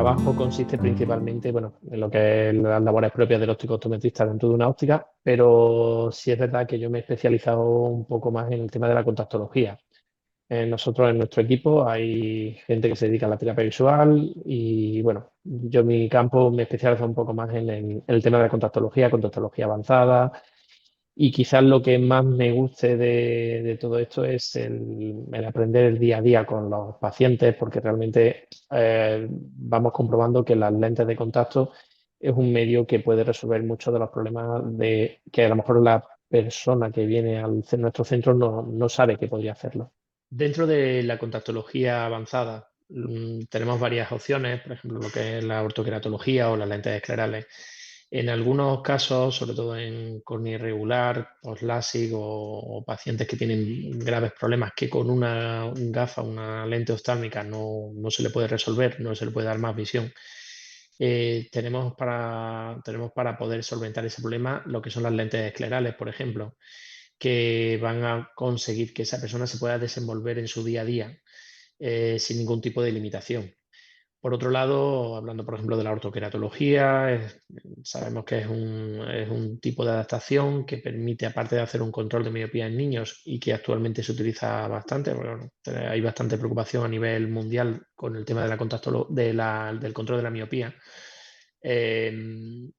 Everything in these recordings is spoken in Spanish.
trabajo consiste principalmente, bueno, en lo que es las labores propias del óptico optometrista dentro de una óptica, pero sí es verdad que yo me he especializado un poco más en el tema de la contactología. Nosotros en nuestro equipo hay gente que se dedica a la terapia visual y bueno, yo en mi campo me he especializado un poco más en el tema de la contactología avanzada y quizás lo que más me guste de todo esto es el aprender el día a día con los pacientes, porque realmente vamos comprobando que las lentes de contacto es un medio que puede resolver muchos de los problemas de que a lo mejor la persona que viene nuestro centro no sabe que podría hacerlo. Dentro de la contactología avanzada, tenemos varias opciones, por ejemplo, lo que es la ortoqueratología o las lentes esclerales. En algunos casos, sobre todo en córnea irregular, post-LASIK o pacientes que tienen graves problemas que con una gafa, una lente oftálmica no se le puede resolver, no se le puede dar más visión. Tenemos para poder solventar ese problema lo que son las lentes esclerales, por ejemplo, que van a conseguir que esa persona se pueda desenvolver en su día a día sin ningún tipo de limitación. Por otro lado, hablando por ejemplo de la ortoqueratología, sabemos que es un tipo de adaptación que permite, aparte de hacer un control de miopía en niños y que actualmente se utiliza bastante, bueno, hay bastante preocupación a nivel mundial con el tema de del control de la miopía. Eh,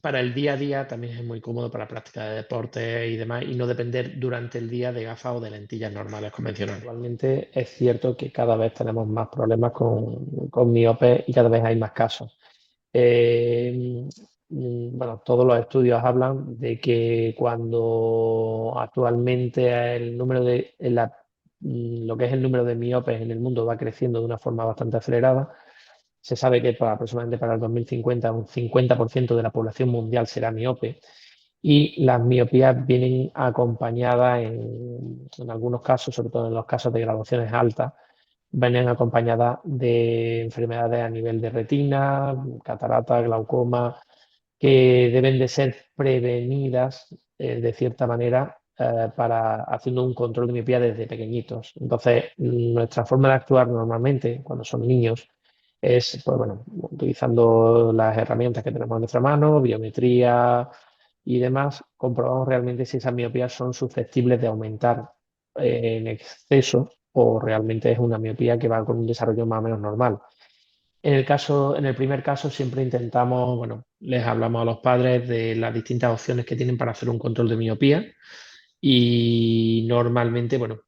para el día a día también es muy cómodo para práctica de deporte y demás, y no depender durante el día de gafas o de lentillas normales convencionales. Actualmente es cierto que cada vez tenemos más problemas con miopes y cada vez hay más casos. Eh, bueno, todos los estudios hablan de que cuando actualmente el número lo que es el número de miopes en el mundo va creciendo de una forma bastante acelerada, se sabe que aproximadamente para el 2050 un 50% de la población mundial será miope y las miopías vienen acompañadas en algunos casos, sobre todo en los casos de graduaciones altas, vienen acompañadas de enfermedades a nivel de retina, catarata, glaucoma, que deben de ser prevenidas de cierta manera para haciendo un control de miopía desde pequeñitos. Entonces, nuestra forma de actuar normalmente cuando son niños es, pues bueno, utilizando las herramientas que tenemos en nuestra mano, biometría y demás, comprobamos realmente si esas miopías son susceptibles de aumentar en exceso o realmente es una miopía que va con un desarrollo más o menos normal. En el primer caso siempre intentamos, bueno, les hablamos a los padres de las distintas opciones que tienen para hacer un control de miopía y normalmente, bueno,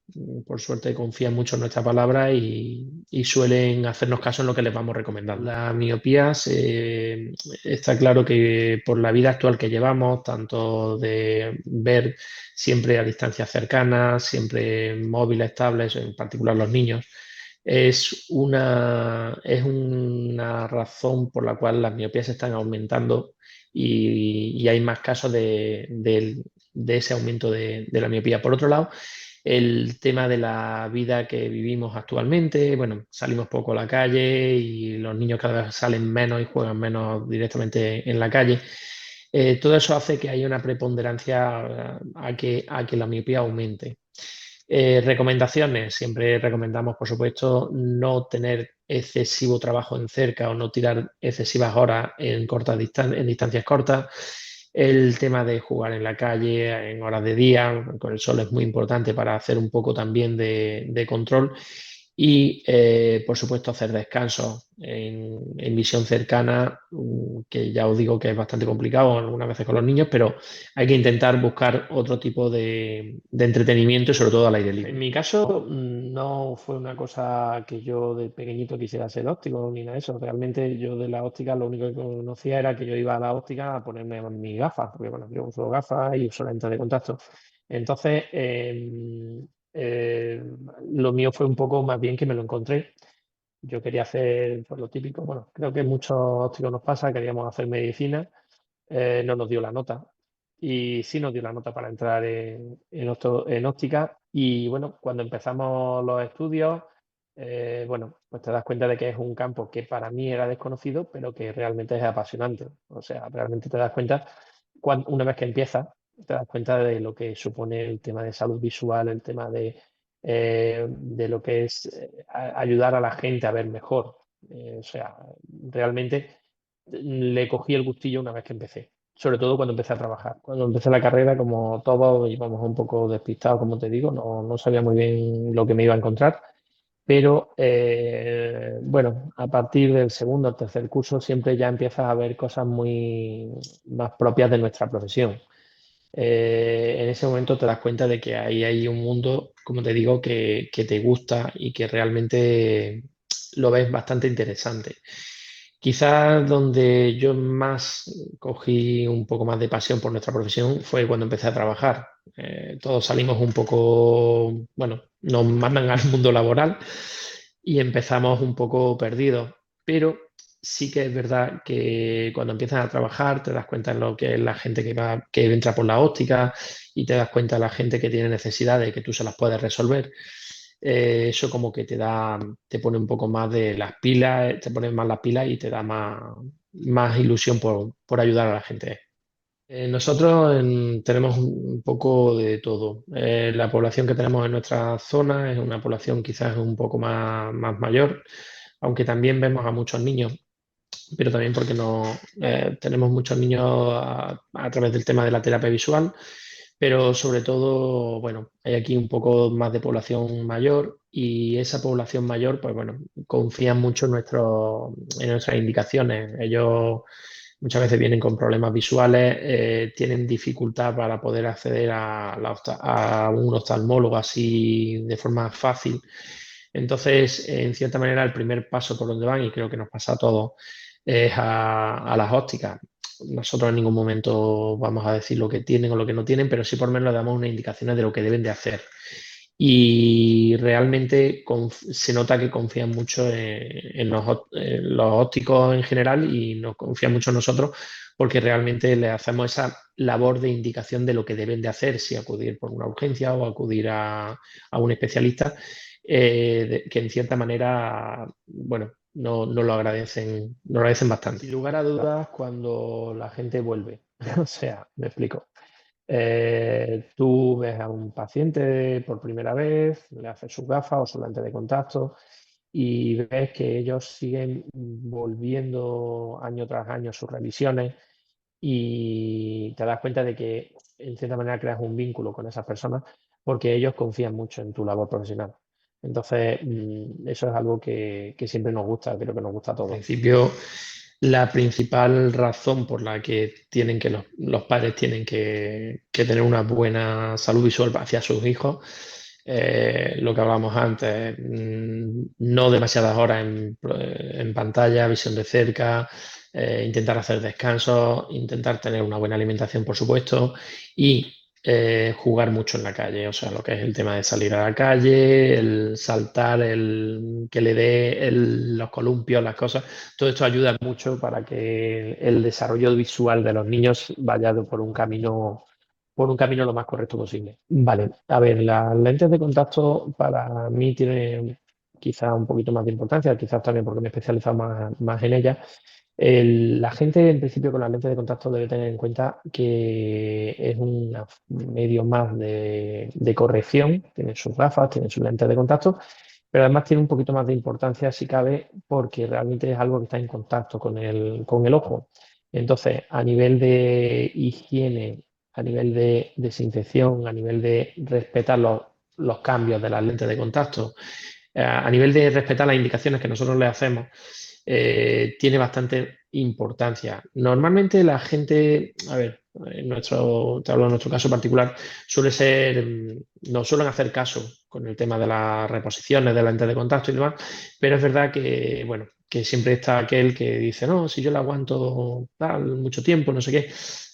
por suerte confían mucho en nuestra palabra y suelen hacernos caso en lo que les vamos recomendando. La miopía está claro que por la vida actual que llevamos, tanto de ver siempre a distancias cercanas, siempre móviles, tablets, en particular los niños, es una razón por la cual las miopías están aumentando y hay más casos de ese aumento de la miopía. Por otro lado, el tema de la vida que vivimos actualmente, bueno, salimos poco a la calle y los niños cada vez salen menos y juegan menos directamente en la calle. Todo eso hace que haya una preponderancia a que la miopía aumente. Recomendaciones. Siempre recomendamos, por supuesto, no tener excesivo trabajo en cerca o no tirar excesivas horas en distancias cortas. El tema de jugar en la calle en horas de día, con el sol es muy importante para hacer un poco también de control. Y, por supuesto, hacer descansos en visión cercana, que ya os digo que es bastante complicado algunas veces con los niños, pero hay que intentar buscar otro tipo de entretenimiento y sobre todo al aire libre. En mi caso, no fue una cosa que yo de pequeñito quisiera ser óptico ni nada de eso. Realmente yo de la óptica lo único que conocía era que yo iba a la óptica a ponerme mis gafas, porque bueno, yo uso gafas y uso lentes de contacto. Entonces, eh, lo mío fue un poco más bien que me lo encontré. Yo quería hacer pues, lo típico, bueno, creo que muchos ópticos nos pasa, queríamos hacer medicina, no nos dio la nota. Y sí nos dio la nota para entrar en óptica. Y bueno, cuando empezamos los estudios, bueno, pues te das cuenta de que es un campo que para mí era desconocido, pero que realmente es apasionante. O sea, realmente te das cuenta, una vez que empiezas, te das cuenta de lo que supone el tema de salud visual, el tema de lo que es ayudar a la gente a ver mejor. O sea, realmente le cogí el gustillo una vez que empecé, sobre todo cuando empecé a trabajar. Cuando empecé la carrera, como todos íbamos un poco despistados, como te digo, no sabía muy bien lo que me iba a encontrar, pero bueno, a partir del segundo o tercer curso siempre ya empiezas a ver cosas muy más propias de nuestra profesión. En ese momento te das cuenta de que ahí hay un mundo, como te digo, que te gusta y que realmente lo ves bastante interesante. Quizás donde yo más cogí un poco más de pasión por nuestra profesión fue cuando empecé a trabajar. Todos salimos un poco, bueno, nos mandan al mundo laboral y empezamos un poco perdidos, pero sí que es verdad que cuando empiezas a trabajar te das cuenta de lo que es la gente que entra por la óptica y te das cuenta de la gente que tiene necesidades y que tú se las puedes resolver. Eso como que te pone un poco más de las pilas, te pone más las pilas y te da más ilusión por ayudar a la gente. Nosotros tenemos un poco de todo. La población que tenemos en nuestra zona es una población quizás un poco más mayor, aunque también vemos a muchos niños, pero también porque tenemos muchos niños a través del tema de la terapia visual, pero sobre todo, bueno, hay aquí un poco más de población mayor y esa población mayor, pues bueno, confían mucho en nuestras indicaciones. Ellos muchas veces vienen con problemas visuales, tienen dificultad para poder acceder a un oftalmólogo así de forma fácil. Entonces, en cierta manera, el primer paso por donde van, y creo que nos pasa a todos, es a las ópticas. Nosotros en ningún momento vamos a decir lo que tienen o lo que no tienen, pero sí por lo menos les damos unas indicaciones de lo que deben de hacer. Y realmente se nota que confían mucho en los ópticos en general y nos confían mucho en nosotros porque realmente le hacemos esa labor de indicación de lo que deben de hacer, si acudir por una urgencia o acudir a un especialista, que en cierta manera, bueno, no lo agradecen, lo agradecen bastante. Sin lugar a dudas, cuando la gente vuelve, o sea, me explico. Tú ves a un paciente por primera vez, le haces sus gafas o su lente de contacto y ves que ellos siguen volviendo año tras año sus revisiones y te das cuenta de que en cierta manera creas un vínculo con esas personas porque ellos confían mucho en tu labor profesional. Entonces, eso es algo que siempre nos gusta, creo que nos gusta a todos. En principio, la principal razón por la que los padres tienen que tener una buena salud visual hacia sus hijos, lo que hablábamos antes, no demasiadas horas en pantalla, visión de cerca, intentar hacer descansos, intentar tener una buena alimentación, por supuesto, y jugar mucho en la calle, o sea, lo que es el tema de salir a la calle, el saltar, el que le dé los columpios, las cosas, todo esto ayuda mucho para que el desarrollo visual de los niños vaya por un camino lo más correcto posible. Vale, a ver, las lentes de contacto para mí tienen quizá un poquito más de importancia, quizás también porque me he especializado más en ellas. La gente, en principio, con las lentes de contacto debe tener en cuenta que es un medio más de corrección, tiene sus gafas, tiene sus lentes de contacto, pero además tiene un poquito más de importancia, si cabe, porque realmente es algo que está en contacto con el ojo. Entonces, a nivel de higiene, a nivel de desinfección, a nivel de respetar los cambios de las lentes de contacto, a nivel de respetar las indicaciones que nosotros le hacemos, tiene bastante importancia. Normalmente la gente, a ver, te hablo en nuestro caso particular, no suelen hacer caso con el tema de las reposiciones de la lente de contacto y demás, pero es verdad que, bueno, que siempre está aquel que dice, no, si yo la aguanto tal, mucho tiempo, no sé qué.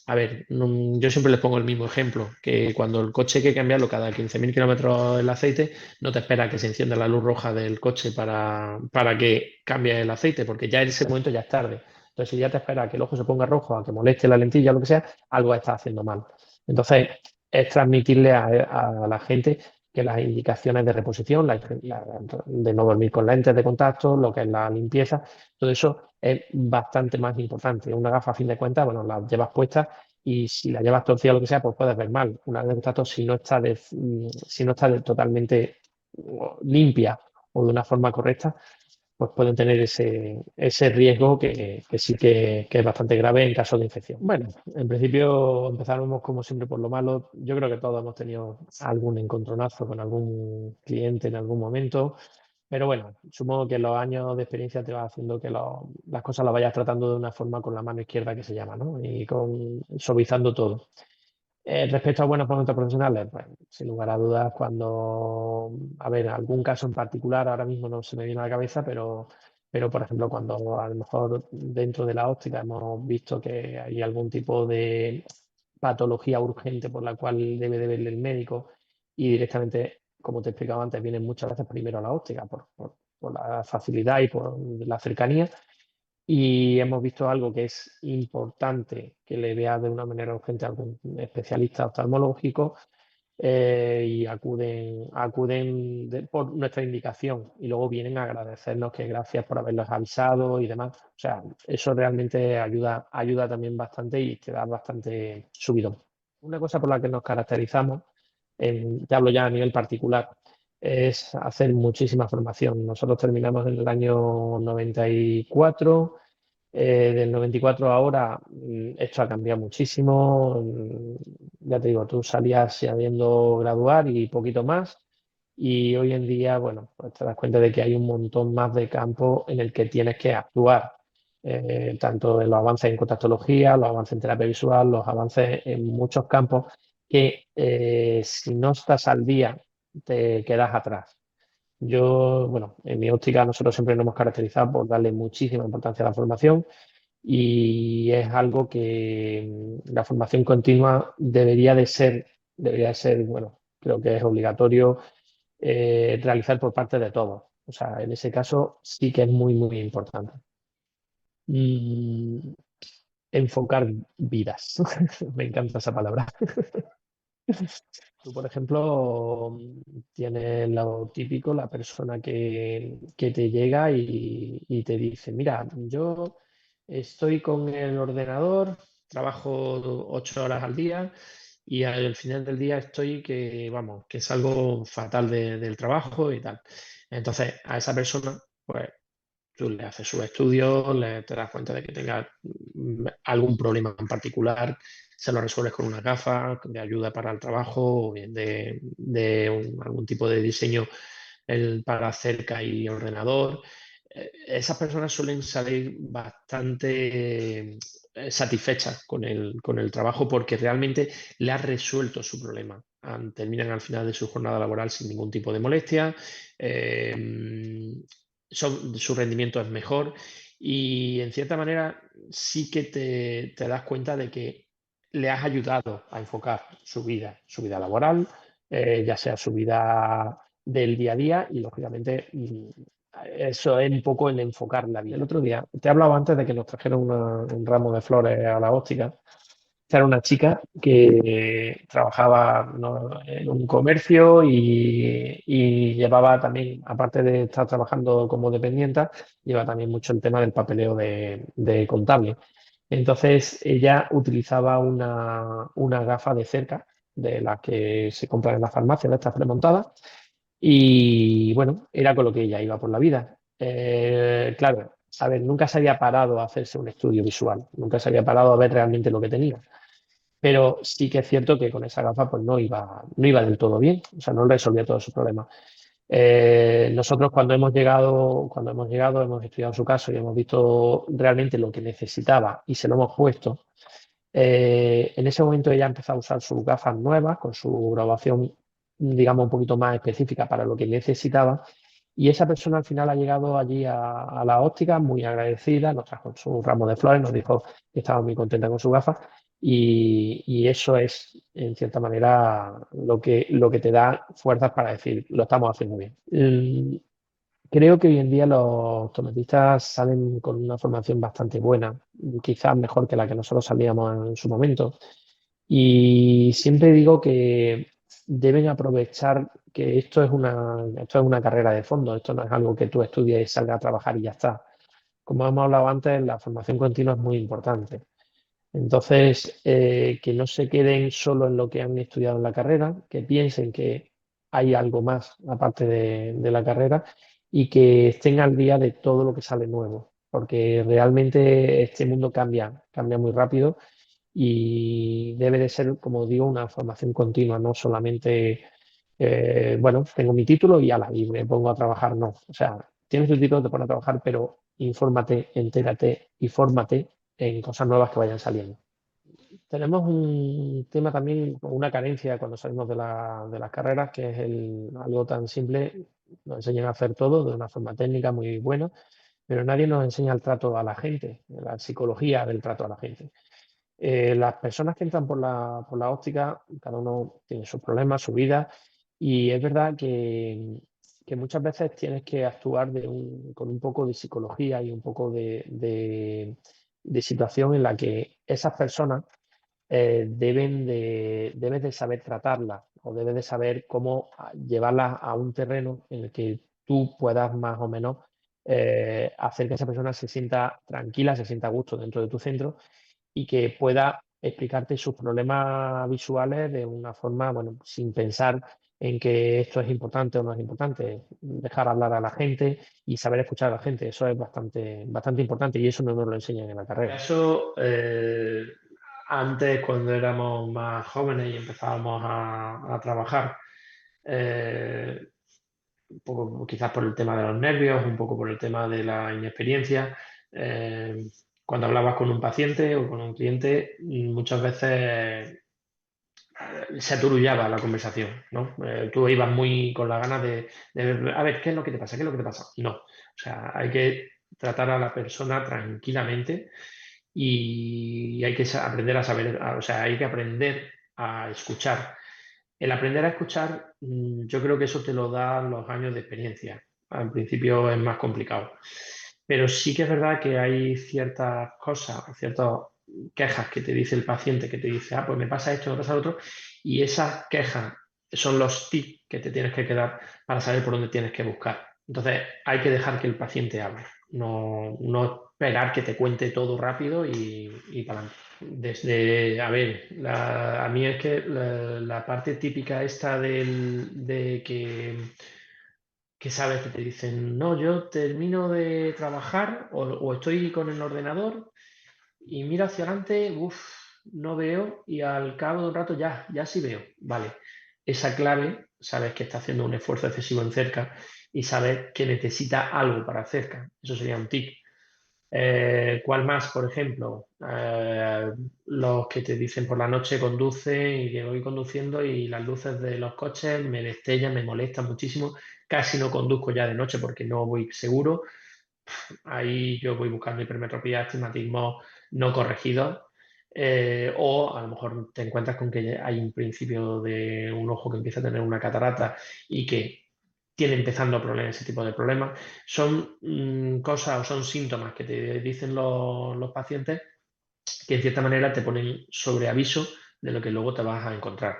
A ver, yo siempre les pongo el mismo ejemplo, que cuando el coche hay que cambiarlo cada 15.000 kilómetros el aceite, no te espera que se encienda la luz roja del coche para que cambie el aceite, porque ya en ese momento ya es tarde. Entonces, si ya te espera que el ojo se ponga rojo, a que moleste la lentilla o lo que sea, algo está haciendo mal. Entonces, es transmitirle a la gente que las indicaciones de reposición, de no dormir con lentes de contacto, lo que es la limpieza, todo eso es bastante más importante. Una gafa, a fin de cuentas, bueno, la llevas puesta y si la llevas torcida o lo que sea, pues puedes ver mal. Una lente de contacto, si no está totalmente limpia o de una forma correcta, pues pueden tener ese riesgo que sí que es bastante grave en caso de infección. Bueno, en principio empezamos como siempre por lo malo. Yo creo que todos hemos tenido algún encontronazo con algún cliente en algún momento, pero bueno, supongo que los años de experiencia te va haciendo que las cosas las vayas tratando de una forma con la mano izquierda que se llama, ¿no? Y suavizando todo. Respecto a buenos momentos profesionales, pues sin lugar a dudas, cuando, a ver, algún caso en particular, ahora mismo no se me viene a la cabeza, pero por ejemplo, cuando a lo mejor dentro de la óptica hemos visto que hay algún tipo de patología urgente por la cual debe de verle el médico y directamente, como te he explicado antes, vienen muchas veces primero a la óptica por la facilidad y por la cercanía y hemos visto algo que es importante que le vea de una manera urgente a algún especialista oftalmológico y acuden por nuestra indicación y luego vienen a agradecernos que gracias por haberlos avisado y demás. O sea, eso realmente ayuda también bastante y te da bastante subidón. Una cosa por la que nos caracterizamos, te hablo ya a nivel particular, es hacer muchísima formación. Nosotros terminamos en el año 94. Del 94 a ahora, esto ha cambiado muchísimo. Ya te digo, tú salías sabiendo graduar y poquito más. Y hoy en día, bueno, pues te das cuenta de que hay un montón más de campo en el que tienes que actuar. Tanto en los avances en contactología, los avances en terapia visual, los avances en muchos campos que si no estás al día, te quedas atrás. Yo, bueno, en mi óptica nosotros siempre nos hemos caracterizado por darle muchísima importancia a la formación y es algo que la formación continua debería ser, bueno, creo que es obligatorio realizar por parte de todos. O sea, en ese caso sí que es muy, muy importante. Mm, enfocar vidas. Me encanta esa palabra. Tú, por ejemplo, tienes lo típico, la persona que te llega y te dice, mira, yo estoy con el ordenador, trabajo 8 horas al día y al final del día estoy que, vamos, que salgo fatal del trabajo y tal. Entonces, a esa persona, pues tú le haces sus estudios, te das cuenta de que tenga algún problema en particular, se lo resuelves con una gafa de ayuda para el trabajo o bien de algún tipo de diseño para cerca y ordenador. Esas personas suelen salir bastante satisfechas con el trabajo porque realmente le ha resuelto su problema. Terminan al final de su jornada laboral sin ningún tipo de molestia. eh, su rendimiento es mejor y en cierta manera sí que te das cuenta de que le has ayudado a enfocar su vida laboral, ya sea su vida del día a día y lógicamente eso es un poco el enfocar la vida. El otro día, te he hablado antes de que nos trajeron un ramo de flores a la óptica. Era una chica que trabajaba, ¿no?, en un comercio y llevaba también, aparte de estar trabajando como dependienta, lleva también mucho el tema del papeleo de contable. Entonces ella utilizaba una gafa de cerca, de las que se compran en la farmacia, de estas premontadas, y bueno, era con lo que ella iba por la vida. Claro, a ver, nunca se había parado a hacerse un estudio visual, nunca se había parado a ver realmente lo que tenía. Pero sí que es cierto que con esa gafa pues no iba del todo bien, o sea, no resolvía todos sus problemas. Nosotros cuando hemos llegado, hemos estudiado su caso y hemos visto realmente lo que necesitaba y se lo hemos puesto. En ese momento ella empezó a usar sus gafas nuevas con su graduación, digamos, un poquito más específica para lo que necesitaba. Y esa persona al final ha llegado allí a la óptica muy agradecida, nos trajo su ramo de flores, nos dijo que estaba muy contenta con su gafa y eso es, en cierta manera, lo que te da fuerzas para decir, lo estamos haciendo bien. Creo que hoy en día los tomatistas salen con una formación bastante buena, quizás mejor que la que nosotros salíamos en su momento. Y siempre digo que deben aprovechar que esto es una carrera de fondo, esto no es algo que tú estudies y salgas a trabajar y ya está. Como hemos hablado antes, la formación continua es muy importante. Entonces, que no se queden solo en lo que han estudiado en la carrera, que piensen que hay algo más aparte de la carrera y que estén al día de todo lo que sale nuevo, porque realmente este mundo cambia muy rápido y debe de ser, como digo, una formación continua, no solamente, bueno, tengo mi título y ala, y me pongo a trabajar, no. O sea, tienes el título, te pones a trabajar, pero infórmate, entérate y fórmate en cosas nuevas que vayan saliendo. Tenemos un tema también, una carencia cuando salimos de las carreras, que es algo tan simple, nos enseñan a hacer todo de una forma técnica muy buena, pero nadie nos enseña el trato a la gente, la psicología del trato a la gente. Las personas que entran por la óptica, cada uno tiene sus problemas, su vida, y es verdad que muchas veces tienes que actuar con un poco de psicología y un poco de situación en la que esas personas debes de saber tratarlas o debes de saber cómo llevarlas a un terreno en el que tú puedas más o menos hacer que esa persona se sienta tranquila, se sienta a gusto dentro de tu centro y que pueda explicarte sus problemas visuales de una forma, bueno, sin pensar en que esto es importante o no es importante, dejar hablar a la gente y saber escuchar a la gente, eso es bastante importante y eso no nos lo enseñan en la carrera. Eso, antes cuando éramos más jóvenes y empezábamos a trabajar, eh, un poco quizás por el tema de los nervios, un poco por el tema de la inexperiencia. Cuando hablabas con un paciente o con un cliente, muchas veces se aturullaba la conversación, ¿no? Tú ibas muy con la ganas a ver, ¿qué es lo que te pasa? ¿Qué es lo que te pasa? No, o sea, hay que tratar a la persona tranquilamente y hay que aprender a saber, o sea, hay que aprender a escuchar. El aprender a escuchar, yo creo que eso te lo dan los años de experiencia. Al principio es más complicado. Pero sí que es verdad que hay ciertas cosas, ciertas quejas que te dice el paciente, que te dice, ah, pues me pasa esto, me pasa lo otro, y esas quejas son los tips que te tienes que quedar para saber por dónde tienes que buscar. Entonces, hay que dejar que el paciente hable, no esperar que te cuente todo rápido y para adelante. A ver, a mí es que la parte típica esta de que sabes que te dicen, no, yo termino de trabajar o estoy con el ordenador y miro hacia adelante, uff, no veo y al cabo de un rato ya sí veo. Vale, esa clave, sabes que está haciendo un esfuerzo excesivo en cerca y sabes que necesita algo para cerca. Eso sería un tic. ¿Cuál más, por ejemplo? Los que te dicen por la noche conduce y que voy conduciendo y las luces de los coches me destellan, me molestan muchísimo. Casi no conduzco ya de noche porque no voy seguro. Ahí yo voy buscando hipermetropía, astigmatismo no corregidos. O a lo mejor te encuentras con que hay un principio de un ojo que empieza a tener una catarata y que tiene empezando problemas, ese tipo de problemas. Son cosas o son síntomas que te dicen los pacientes que en cierta manera te ponen sobre aviso de lo que luego te vas a encontrar.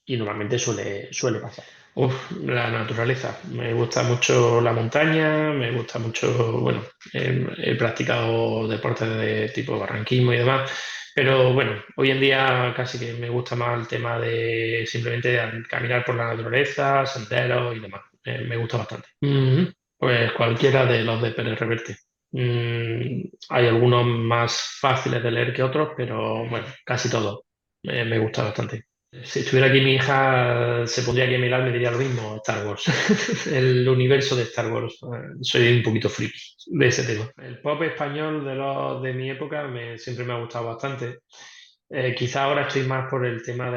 Y normalmente suele pasar. Uf, la naturaleza. Me gusta mucho la montaña, me gusta mucho, bueno, he practicado deportes de tipo barranquismo y demás, pero bueno, hoy en día casi que me gusta más el tema de simplemente caminar por la naturaleza, senderos y demás. Me gusta bastante. Pues cualquiera de los de Pérez Reverte. Hay algunos más fáciles de leer que otros, pero bueno, casi todos. Me gusta bastante. Si estuviera aquí mi hija, se pondría aquí a mirar, me diría lo mismo, Star Wars. El universo de Star Wars. Soy un poquito friki de ese tema. El pop español de mi época siempre me ha gustado bastante. Quizá ahora estoy más por el tema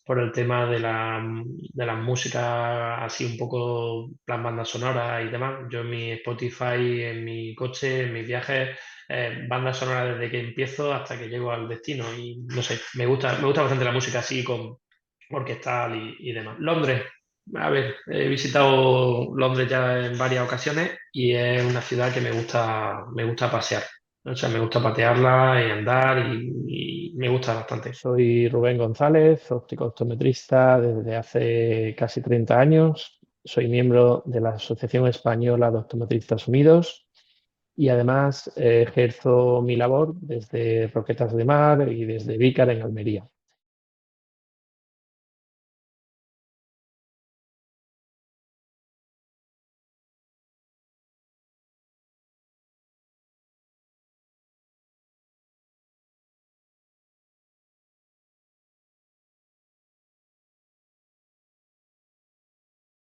por el tema de las músicas así un poco plan banda sonora y demás. Yo en mi Spotify, en mi coche, en mis viajes, banda sonora desde que empiezo hasta que llego al destino. Y no sé, me gusta bastante la música así con orquestal y demás. Londres. A ver, he visitado Londres ya en varias ocasiones y es una ciudad que me gusta pasear. O sea, me gusta patearla y andar y me gusta bastante. Soy Rubén González, óptico optometrista desde hace casi 30 años. Soy miembro de la Asociación Española de Optometristas Unidos y además ejerzo mi labor desde Roquetas de Mar y desde Vícar en Almería.